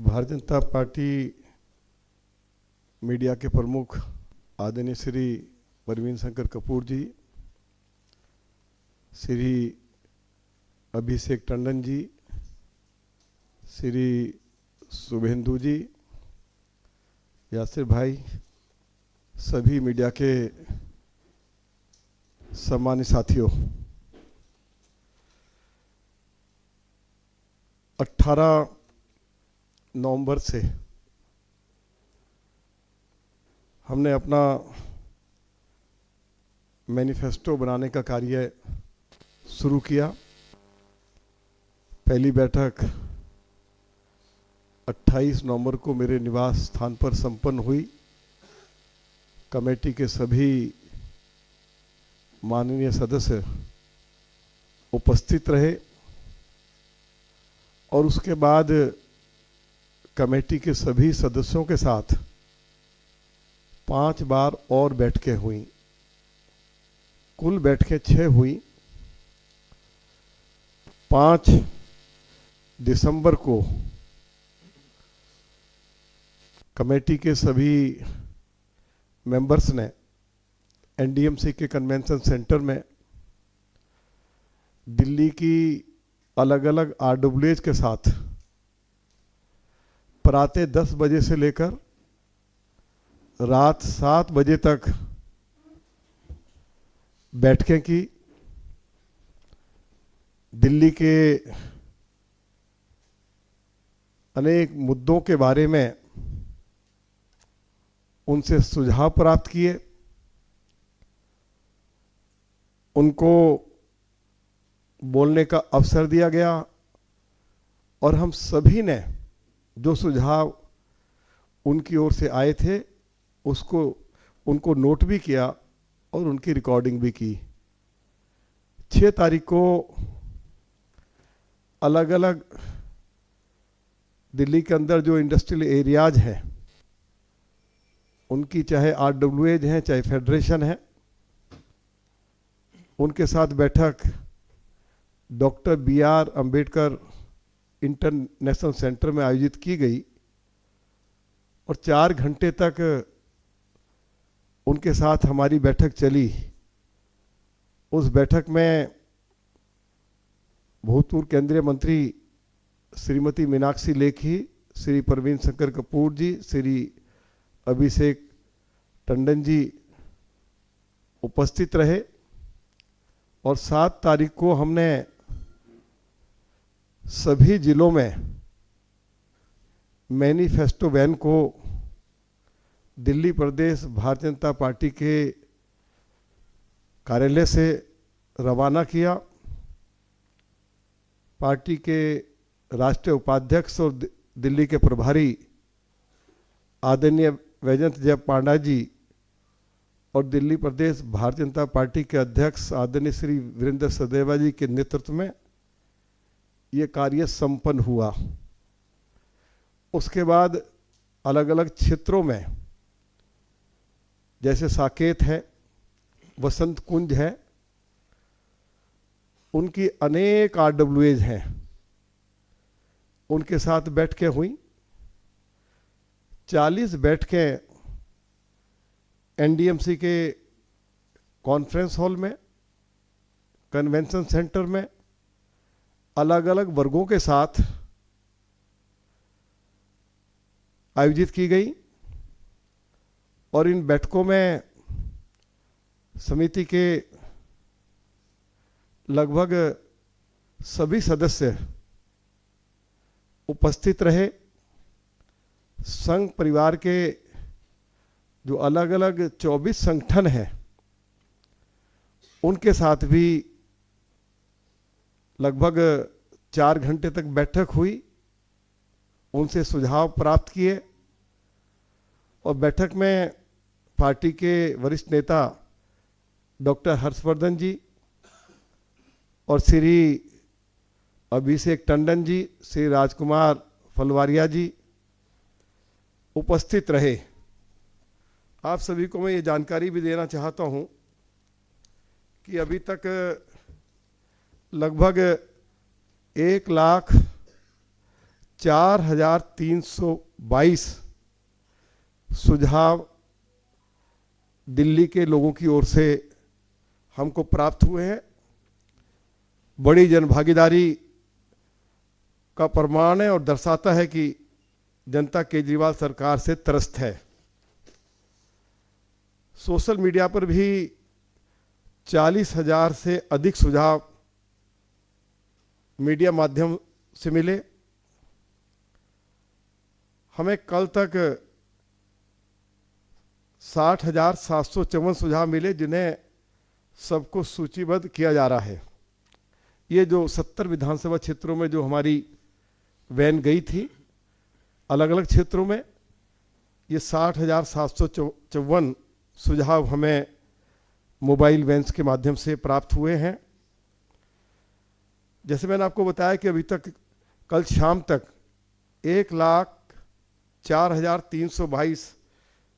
Bharatiya Janata party media के प्रमुख आदरणीय श्री परवीन शंकर कपूर जी, श्री अभिषेक टंडन जी, श्री शुभेंदु जी, यासिर भाई, सभी मीडिया के सम्मानित साथियों, 18 नवंबर से हमने अपना मैनिफेस्टो बनाने का कार्य शुरू किया। पहली बैठक 28 नवंबर को मेरे निवास स्थान पर संपन्न हुई। कमेटी के सभी माननीय सदस्य उपस्थित रहे और उसके बाद कमेटी के सभी सदस्यों के साथ 5 बार और बैठकें हुई। कुल बैठकें 6 हुई। 5 दिसंबर को कमेटी के सभी मेंबर्स ने एनडीएमसी के कन्वेंशन सेंटर में दिल्ली की अलग अलग आरडब्ल्यूएज के साथ प्रातः 10 बजे से लेकर रात 7 बजे तक बैठकें की। दिल्ली के अनेक मुद्दों के बारे में उनसे सुझाव प्राप्त किए। उनको बोलने का अवसर दिया गया और हम सभी ने जो सुझाव उनकी ओर से आए थे उनको नोट भी किया और उनकी रिकॉर्डिंग भी की। 6 तारीख को अलग अलग दिल्ली के अंदर जो इंडस्ट्रियल एरियाज हैं उनकी, चाहे आरडब्ल्यूएज हैं चाहे फेडरेशन है, उनके साथ बैठक doctor BR Ambedkar international centre में आयोजित की गई और 4 घंटे तक उनके साथ हमारी बैठक चली। उस बैठक में भूतपूर्व केंद्रीय मंत्री श्रीमती मीनाक्षी लेखी, श्री परवीन शंकर कपूर जी, श्री अभिषेक टंडन जी उपस्थित रहे और 7 तारीख को हमने सभी जिलों में मैनिफेस्टो वैन को दिल्ली प्रदेश भारतीय जनता पार्टी के कार्यालय से रवाना किया। पार्टी के राष्ट्रीय उपाध्यक्ष और दिल्ली के प्रभारी आदरणीय वैजयंत जय पांडा जी और दिल्ली प्रदेश भारतीय जनता पार्टी के अध्यक्ष आदरणीय श्री वीरेंद्र सदेवा जी के नेतृत्व में ये कार्य संपन्न हुआ। उसके बाद अलग अलग क्षेत्रों में, जैसे साकेत है, वसंत कुंज है, उनकी अनेक आरडब्ल्यूएज हैं, उनके साथ बैठकें हुई। 40 बैठकें एनडीएमसी के कॉन्फ्रेंस हॉल में, कन्वेंशन सेंटर में अलग अलग वर्गों के साथ आयोजित की गई और इन बैठकों में समिति के लगभग सभी सदस्य उपस्थित रहे। संघ परिवार के जो अलग अलग 24 संगठन हैं उनके साथ भी लगभग 4 घंटे तक बैठक हुई, उनसे सुझाव प्राप्त किए और बैठक में पार्टी के वरिष्ठ नेता डॉक्टर हर्षवर्धन जी और श्री अभिषेक टंडन जी, श्री राजकुमार फलवारिया जी उपस्थित रहे। आप सभी को मैं ये जानकारी भी देना चाहता हूं कि अभी तक लगभग 4,322 सुझाव दिल्ली के लोगों की ओर से हमको प्राप्त हुए हैं। बड़ी जनभागीदारी का प्रमाण है और दर्शाता है कि जनता केजरीवाल सरकार से त्रस्त है। सोशल मीडिया पर भी 40,000 से अधिक सुझाव मीडिया माध्यम से मिले। हमें कल तक 60,754 सुझाव मिले, जिन्हें सबको सूचीबद्ध किया जा रहा है। ये जो 70 विधानसभा क्षेत्रों में जो हमारी वैन गई थी अलग अलग क्षेत्रों में, ये 60,754 सुझाव हमें मोबाइल वैन्स के माध्यम से प्राप्त हुए हैं। जैसे मैंने आपको बताया कि अभी तक कल शाम तक 1,04,322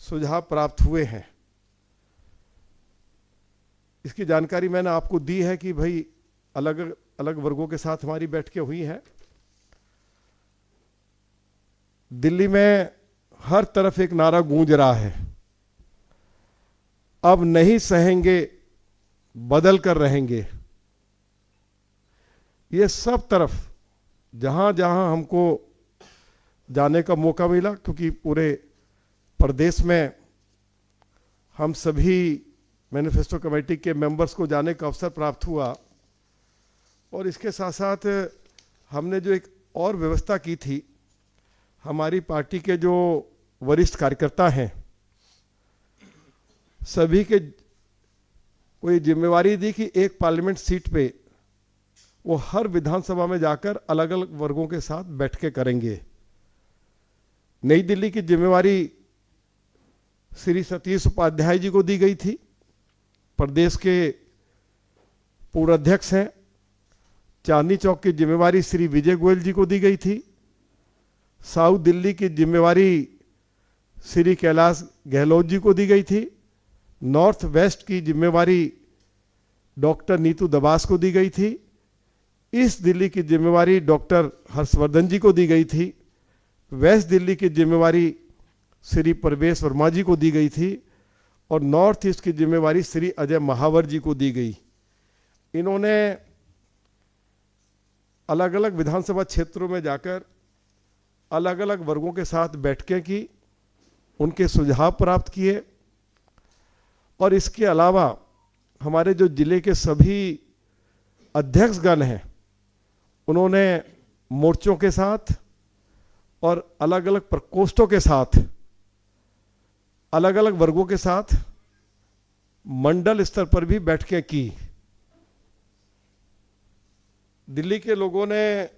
सुझाव प्राप्त हुए हैं। इसकी जानकारी मैंने आपको दी है कि भाई अलग अलग वर्गों के साथ हमारी बैठकें हुई हैं। दिल्ली में हर तरफ एक नारा गूंज रहा है, अब नहीं सहेंगे, बदल कर रहेंगे। ये सब तरफ जहां जहां हमको जाने का मौका मिला, क्योंकि पूरे प्रदेश में हम सभी मैनिफेस्टो कमेटी के मेंबर्स को जाने का अवसर प्राप्त हुआ, और इसके साथ साथ हमने जो एक और व्यवस्था की थी, हमारी पार्टी के जो वरिष्ठ कार्यकर्ता हैं सभी के कोई जिम्मेवारी दी कि एक पार्लियामेंट सीट पे वो हर विधानसभा में जाकर अलग अलग वर्गों के साथ बैठकें करेंगे। नई दिल्ली की जिम्मेवारी श्री सतीश उपाध्याय जी को दी गई थी, प्रदेश के पूर्व अध्यक्ष हैं। चांदनी चौक की जिम्मेवारी श्री विजय गोयल जी को दी गई थी। साउथ दिल्ली की जिम्मेवारी श्री कैलाश गहलोत जी को दी गई थी। नॉर्थ वेस्ट की जिम्मेवारी डॉक्टर नीतू दबास को दी गई थी। ईस्ट दिल्ली की जिम्मेवारी डॉक्टर हर्षवर्धन जी को दी गई थी। वेस्ट दिल्ली की जिम्मेवारी श्री परवेश वर्मा जी को दी गई थी, और नॉर्थ ईस्ट की जिम्मेवारी श्री अजय महावर जी को दी गई। इन्होंने अलग अलग विधानसभा क्षेत्रों में जाकर अलग अलग वर्गों के साथ बैठकें की, उनके सुझाव प्राप्त किए, और इसके अलावा हमारे जो जिले के सभी अध्यक्षगण हैं उन्होंने मोर्चों के साथ और अलग अलग प्रकोष्ठों के साथ अलग अलग वर्गों के साथ मंडल स्तर पर भी बैठकें की। दिल्ली के लोगों ने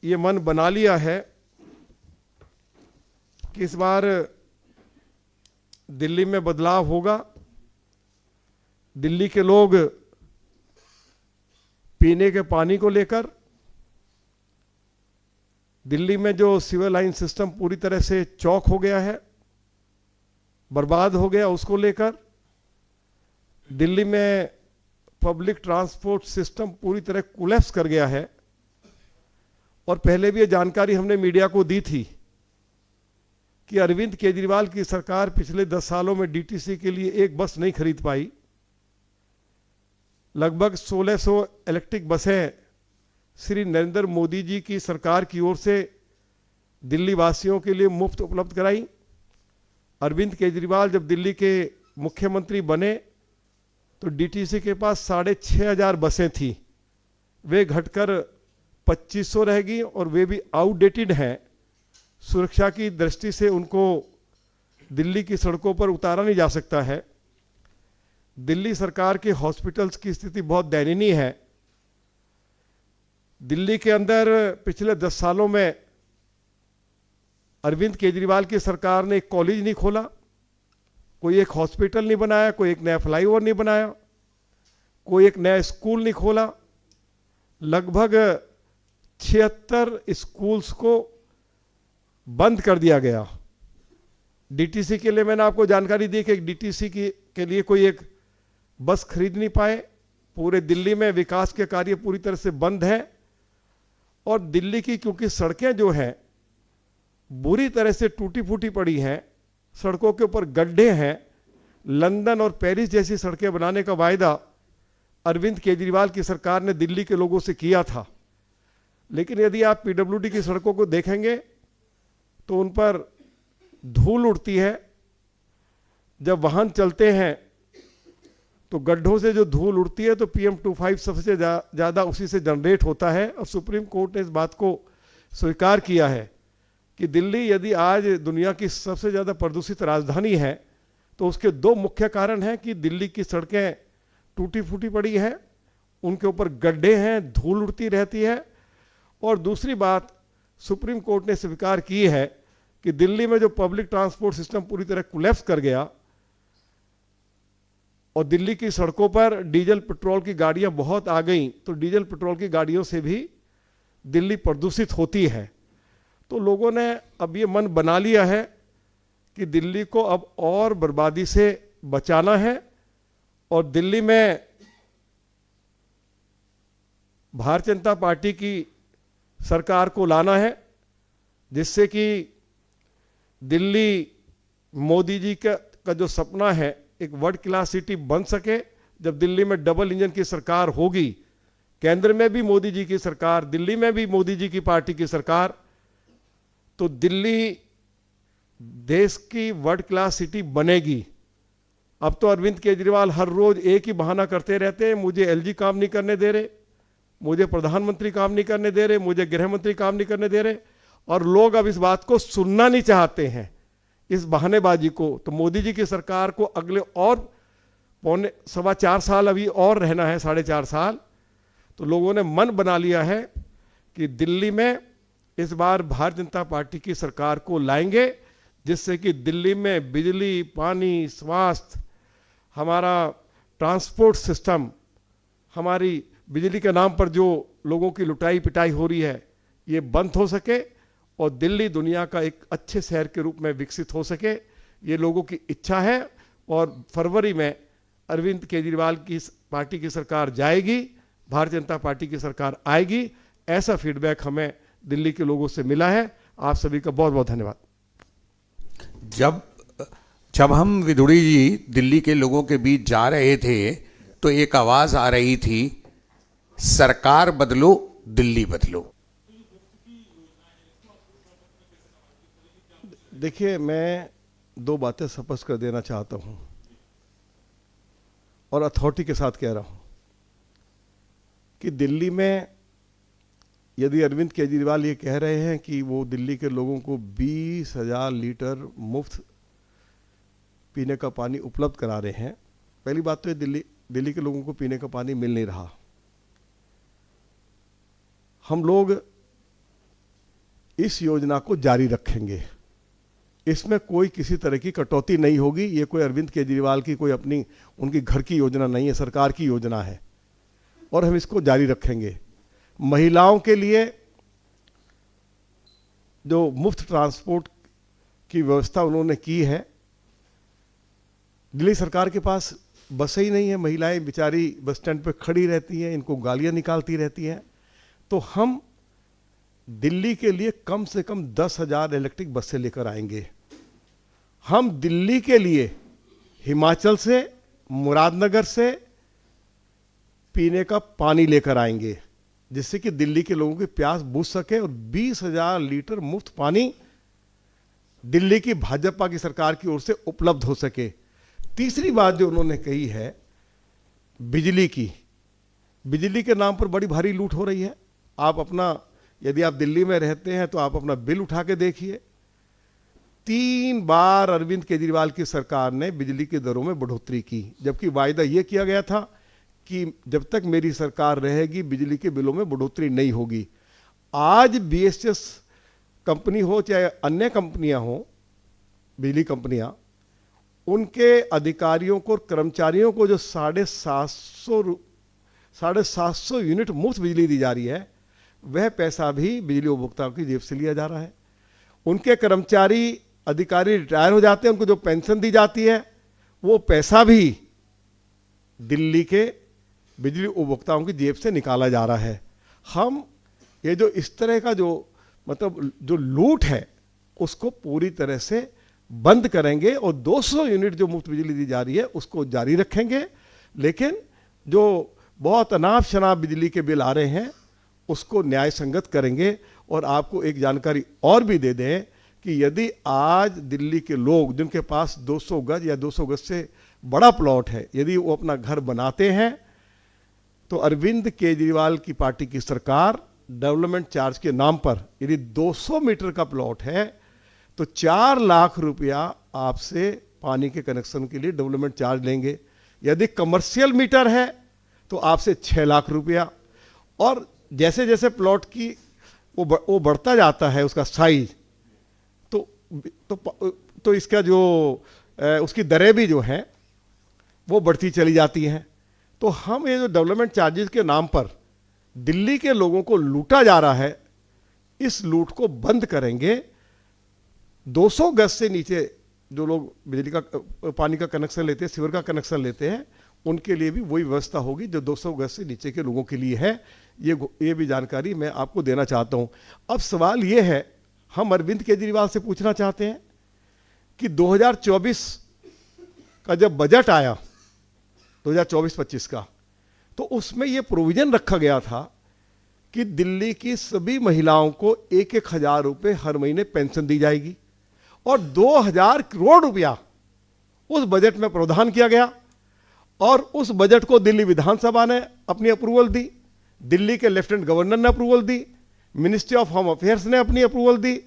ये मन बना लिया है कि इस बार दिल्ली में बदलाव होगा। दिल्ली के लोग पीने के पानी को लेकर, दिल्ली में जो सिविल लाइन सिस्टम पूरी तरह से चौक हो गया है, बर्बाद हो गया, उसको लेकर, दिल्ली में पब्लिक ट्रांसपोर्ट सिस्टम पूरी तरह कोलैप्स कर गया है। और पहले भी ये जानकारी हमने मीडिया को दी थी कि अरविंद केजरीवाल की सरकार पिछले 10 सालों में डीटीसी के लिए एक बस नहीं खरीद पाई। लगभग 1600 इलेक्ट्रिक बसें श्री नरेंद्र मोदी जी की सरकार की ओर से दिल्ली वासियों के लिए मुफ्त उपलब्ध कराई। अरविंद केजरीवाल जब दिल्ली के मुख्यमंत्री बने तो डीटीसी के पास 6,500 बसें थी, वे घटकर 2500 रहेगी, और वे भी आउटडेटेड हैं। सुरक्षा की दृष्टि से उनको दिल्ली की सड़कों पर उतारा नहीं जा सकता है। दिल्ली सरकार के हॉस्पिटल्स की स्थिति बहुत दयनीय है। दिल्ली के अंदर पिछले 10 सालों में अरविंद केजरीवाल की सरकार ने एक कॉलेज नहीं खोला, कोई एक हॉस्पिटल नहीं बनाया, कोई एक नया फ्लाईओवर नहीं बनाया, कोई एक नया स्कूल नहीं खोला। लगभग 76 स्कूल्स को बंद कर दिया गया। डीटीसी के लिए मैंने आपको जानकारी दी कि डीटीसी के लिए कोई एक बस खरीद नहीं पाए। पूरे दिल्ली में विकास के कार्य पूरी तरह से बंद है, और दिल्ली की क्योंकि सड़कें जो हैं बुरी तरह से टूटी फूटी पड़ी हैं, सड़कों के ऊपर गड्ढे हैं, लंदन और पेरिस जैसी सड़कें बनाने का वायदा अरविंद केजरीवाल की सरकार ने दिल्ली के लोगों से किया था। लेकिन यदि आप पीडब्ल्यूडी की सड़कों को देखेंगे तो उन पर धूल उड़ती है। जब वाहन चलते हैं तो गड्ढों से जो धूल उड़ती है तो PM2.5 सबसे ज़्यादा उसी से जनरेट होता है। और सुप्रीम कोर्ट ने इस बात को स्वीकार किया है कि दिल्ली यदि आज दुनिया की सबसे ज़्यादा प्रदूषित राजधानी है तो उसके दो मुख्य कारण हैं कि दिल्ली की सड़कें टूटी फूटी पड़ी हैं, उनके ऊपर गड्ढे हैं, धूल उड़ती रहती है। और दूसरी बात सुप्रीम कोर्ट ने स्वीकार की है कि दिल्ली में जो पब्लिक ट्रांसपोर्ट सिस्टम पूरी तरह कोलैप्स कर गया और दिल्ली की सड़कों पर डीजल पेट्रोल की गाड़ियां बहुत आ गईं, तो डीजल पेट्रोल की गाड़ियों से भी दिल्ली प्रदूषित होती है। तो लोगों ने अब ये मन बना लिया है कि दिल्ली को अब और बर्बादी से बचाना है और दिल्ली में भारतीय जनता पार्टी की सरकार को लाना है, जिससे कि दिल्ली मोदी जी का जो सपना है एक वर्ल्ड क्लास सिटी बन सके। जब दिल्ली में डबल इंजन की सरकार होगी, केंद्र में भी मोदी जी की सरकार, दिल्ली में भी मोदी जी की पार्टी की सरकार, तो दिल्ली देश की वर्ल्ड क्लास सिटी बनेगी। अब तो अरविंद केजरीवाल हर रोज एक ही बहाना करते रहते हैं, मुझे एलजी काम नहीं करने दे रहे, मुझे प्रधानमंत्री काम नहीं करने दे रहे, मुझे गृह मंत्री काम नहीं करने दे रहे। और लोग अब इस बात को सुनना नहीं चाहते हैं, इस बहानेबाजी को। तो मोदी जी की सरकार को अगले और 4.25 साल अभी और रहना है, 4.5 साल। तो लोगों ने मन बना लिया है कि दिल्ली में इस बार भारतीय जनता पार्टी की सरकार को लाएंगे, जिससे कि दिल्ली में बिजली, पानी, स्वास्थ्य, हमारा ट्रांसपोर्ट सिस्टम, हमारी बिजली के नाम पर जो लोगों की लुटाई पिटाई हो रही है, ये बंद हो सके और दिल्ली दुनिया का एक अच्छे शहर के रूप में विकसित हो सके। ये लोगों की इच्छा है और फरवरी में अरविंद केजरीवाल की पार्टी की सरकार जाएगी, भारतीय जनता पार्टी की सरकार आएगी। ऐसा फीडबैक हमें दिल्ली के लोगों से मिला है। आप सभी का बहुत बहुत धन्यवाद। जब हम विदुड़ी जी दिल्ली के लोगों के बीच जा रहे थे तो एक आवाज आ रही थी, सरकार बदलो दिल्ली बदलो। देखिए, मैं दो बातें स्पष्ट कर देना चाहता हूं और अथॉरिटी के साथ कह रहा हूं कि दिल्ली में यदि अरविंद केजरीवाल ये कह रहे हैं कि वो दिल्ली के लोगों को 20,000 लीटर मुफ्त पीने का पानी उपलब्ध करा रहे हैं, पहली बात तो ये दिल्ली के लोगों को पीने का पानी मिल नहीं रहा। हम लोग इस योजना को जारी रखेंगे, इसमें कोई किसी तरह की कटौती नहीं होगी। ये कोई अरविंद केजरीवाल की कोई अपनी उनकी घर की योजना नहीं है, सरकार की योजना है और हम इसको जारी रखेंगे। महिलाओं के लिए जो मुफ्त ट्रांसपोर्ट की व्यवस्था उन्होंने की है, दिल्ली सरकार के पास बसें ही नहीं है, महिलाएं बेचारी बस स्टैंड पे खड़ी रहती हैं, इनको गालियां निकालती रहती हैं। तो हम दिल्ली के लिए कम से कम 10,000 इलेक्ट्रिक बसें लेकर आएंगे। हम दिल्ली के लिए हिमाचल से, मुरादनगर से पीने का पानी लेकर आएंगे, जिससे कि दिल्ली के लोगों की प्यास बुझ सके और 20,000 लीटर मुफ्त पानी दिल्ली की भाजपा की सरकार की ओर से उपलब्ध हो सके। तीसरी बात जो उन्होंने कही है बिजली की, बिजली के नाम पर बड़ी भारी लूट हो रही है। आप अपना, यदि आप दिल्ली में रहते हैं तो आप अपना बिल उठा के देखिए, 3 बार अरविंद केजरीवाल की सरकार ने बिजली की दरों में बढ़ोतरी की, जबकि वायदा यह किया गया था कि जब तक मेरी सरकार रहेगी बिजली के बिलों में बढ़ोतरी नहीं होगी। आज BHS कंपनी हो चाहे अन्य कंपनियां हो, बिजली कंपनियां, उनके अधिकारियों को और कर्मचारियों को जो 750 यूनिट मुफ्त बिजली दी जा रही है, वह पैसा भी बिजली उपभोक्ताओं की जेब से लिया जा रहा है। उनके कर्मचारी अधिकारी रिटायर हो जाते हैं, उनको जो पेंशन दी जाती है वो पैसा भी दिल्ली के बिजली उपभोक्ताओं की जेब से निकाला जा रहा है। हम ये जो इस तरह का जो मतलब जो लूट है उसको पूरी तरह से बंद करेंगे और 200 यूनिट जो मुफ्त बिजली दी जा रही है उसको जारी रखेंगे। लेकिन जो बहुत अनाप शनाप बिजली के बिल आ रहे हैं उसको न्याय संगत करेंगे। और आपको एक जानकारी और भी दे दें कि यदि आज दिल्ली के लोग जिनके पास 200 गज या 200 गज से बड़ा प्लॉट है, यदि वो अपना घर बनाते हैं तो अरविंद केजरीवाल की पार्टी की सरकार डेवलपमेंट चार्ज के नाम पर यदि 200 मीटर का प्लॉट है तो 4 लाख रुपया आपसे पानी के कनेक्शन के लिए डेवलपमेंट चार्ज लेंगे। यदि कमर्शियल मीटर है तो आपसे 6 लाख रुपया। और जैसे जैसे प्लॉट की वो बढ़ता जाता है उसका साइज, तो इसका जो उसकी दरें भी जो हैं वो बढ़ती चली जाती हैं। तो हम ये जो डेवलपमेंट चार्जेस के नाम पर दिल्ली के लोगों को लूटा जा रहा है, इस लूट को बंद करेंगे। 200 गज से नीचे जो लोग बिजली का पानी का कनेक्शन लेते हैं, सीवर का कनेक्शन लेते हैं, उनके लिए भी वही व्यवस्था होगी जो 200 गज से नीचे के लोगों के लिए है। ये भी जानकारी मैं आपको देना चाहता हूं। अब सवाल ये है, हम अरविंद केजरीवाल से पूछना चाहते हैं कि 2024 का जब बजट आया 2024-25 का, तो उसमें यह प्रोविजन रखा गया था कि दिल्ली की सभी महिलाओं को 1-1 हजार रुपये हर महीने पेंशन दी जाएगी और 2000 करोड़ रुपया उस बजट में प्रावधान किया गया। और उस बजट को दिल्ली विधानसभा ने अपनी अप्रूवल दी, दिल्ली के लेफ्टिनेंट गवर्नर ने approval the, ministry of home affairs ने अपनी अप्रूवल दी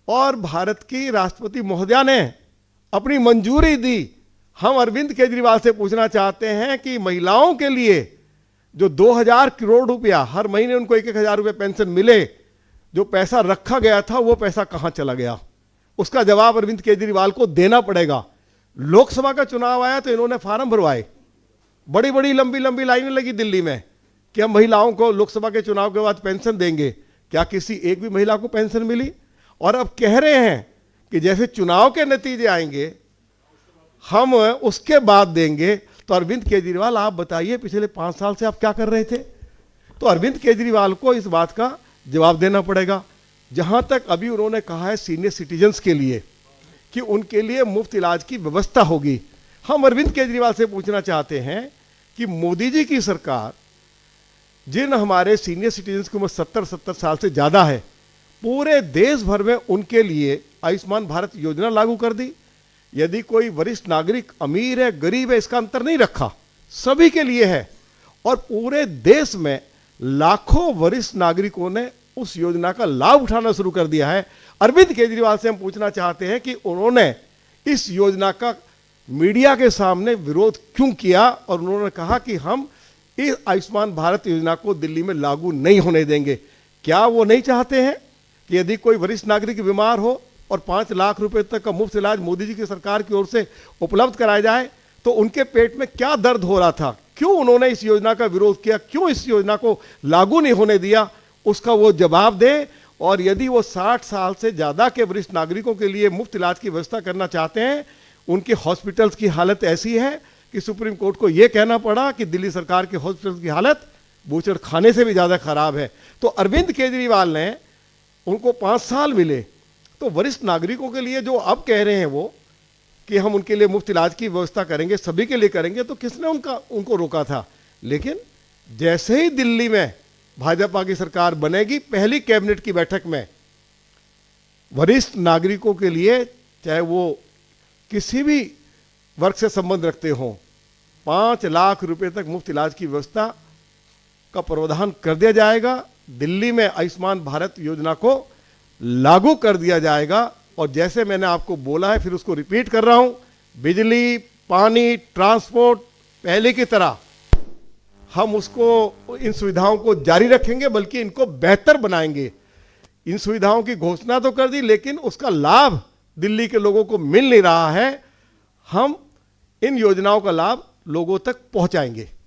और भारत की राष्ट्रपति महोदया ने अपनी मंजूरी दी। हम अरविंद केजरीवाल से पूछना चाहते हैं कि महिलाओं के लिए जो 2000 करोड़ रुपया हर महीने उनको 1-1 हजार रुपये पेंशन मिले, जो पैसा रखा गया था वो पैसा कहां चला गया, उसका जवाब अरविंद केजरीवाल को देना पड़ेगा। लोकसभा का चुनाव आया तो इन्होंने फार्म भरवाए, बड़ी बड़ी लंबी लंबी लाइनें लगी दिल्ली में कि हम महिलाओं को लोकसभा के चुनाव के बाद पेंशन देंगे। क्या किसी एक भी महिला को पेंशन मिली? और अब कह रहे हैं कि जैसे चुनाव के नतीजे आएंगे हम उसके बाद देंगे। तो अरविंद केजरीवाल आप बताइए, पिछले 5 साल से आप क्या कर रहे थे? तो अरविंद केजरीवाल को इस बात का जवाब देना पड़ेगा। जहां तक अभी उन्होंने कहा है सीनियर सिटीजन्स के लिए कि उनके लिए मुफ्त इलाज की व्यवस्था होगी, हम अरविंद केजरीवाल से पूछना चाहते हैं कि मोदी जी की सरकार जिन हमारे सीनियर सिटीजन्स की उम्र 70 साल से ज़्यादा है, पूरे देश भर में उनके लिए आयुष्मान भारत योजना लागू कर दी। यदि कोई वरिष्ठ नागरिक अमीर है गरीब है इसका अंतर नहीं रखा, सभी के लिए है। और पूरे देश में लाखों वरिष्ठ नागरिकों ने उस योजना का लाभ उठाना शुरू कर दिया है। अरविंद केजरीवाल से हम पूछना चाहते हैं कि उन्होंने इस योजना का मीडिया के सामने विरोध क्यों किया और उन्होंने कहा कि हम इस आयुष्मान भारत योजना को दिल्ली में लागू नहीं होने देंगे। क्या वो नहीं चाहते हैं कि यदि कोई वरिष्ठ नागरिक बीमार हो और 5 लाख रुपए तक का मुफ्त इलाज मोदी जी की सरकार की ओर से उपलब्ध कराया जाए, तो उनके पेट में क्या दर्द हो रहा था, क्यों उन्होंने इस योजना का विरोध किया, क्यों इस योजना को लागू नहीं होने दिया, उसका वो जवाब दें। और यदि वो 60 साल से ज़्यादा के वरिष्ठ नागरिकों के लिए मुफ्त इलाज की व्यवस्था करना चाहते हैं, उनके हॉस्पिटल्स की हालत ऐसी है कि सुप्रीम कोर्ट को यह कहना पड़ा कि दिल्ली सरकार के हॉस्पिटल की हालत बूचड़ खाने से भी ज़्यादा खराब है। तो अरविंद केजरीवाल ने उनको 5 साल मिले, तो वरिष्ठ नागरिकों के लिए जो अब कह रहे हैं वो कि हम उनके लिए मुफ्त इलाज की व्यवस्था करेंगे, सभी के लिए करेंगे, तो किसने उनको रोका था? लेकिन जैसे ही दिल्ली में भाजपा की सरकार बनेगी, पहली कैबिनेट की बैठक में वरिष्ठ नागरिकों के लिए, चाहे वो किसी भी वर्ग से संबंध रखते हों, 5 लाख रुपए तक मुफ्त इलाज की व्यवस्था का प्रावधान कर दिया जाएगा। दिल्ली में आयुष्मान भारत योजना को लागू कर दिया जाएगा। और जैसे मैंने आपको बोला है, फिर उसको रिपीट कर रहा हूं, बिजली, पानी, ट्रांसपोर्ट पहले की तरह हम उसको, इन सुविधाओं को जारी रखेंगे, बल्कि इनको बेहतर बनाएंगे। इन सुविधाओं की घोषणा तो कर दी, लेकिन उसका लाभ दिल्ली के लोगों को मिल नहीं रहा है। हम इन योजनाओं का लाभ लोगों तक पहुंचाएंगे।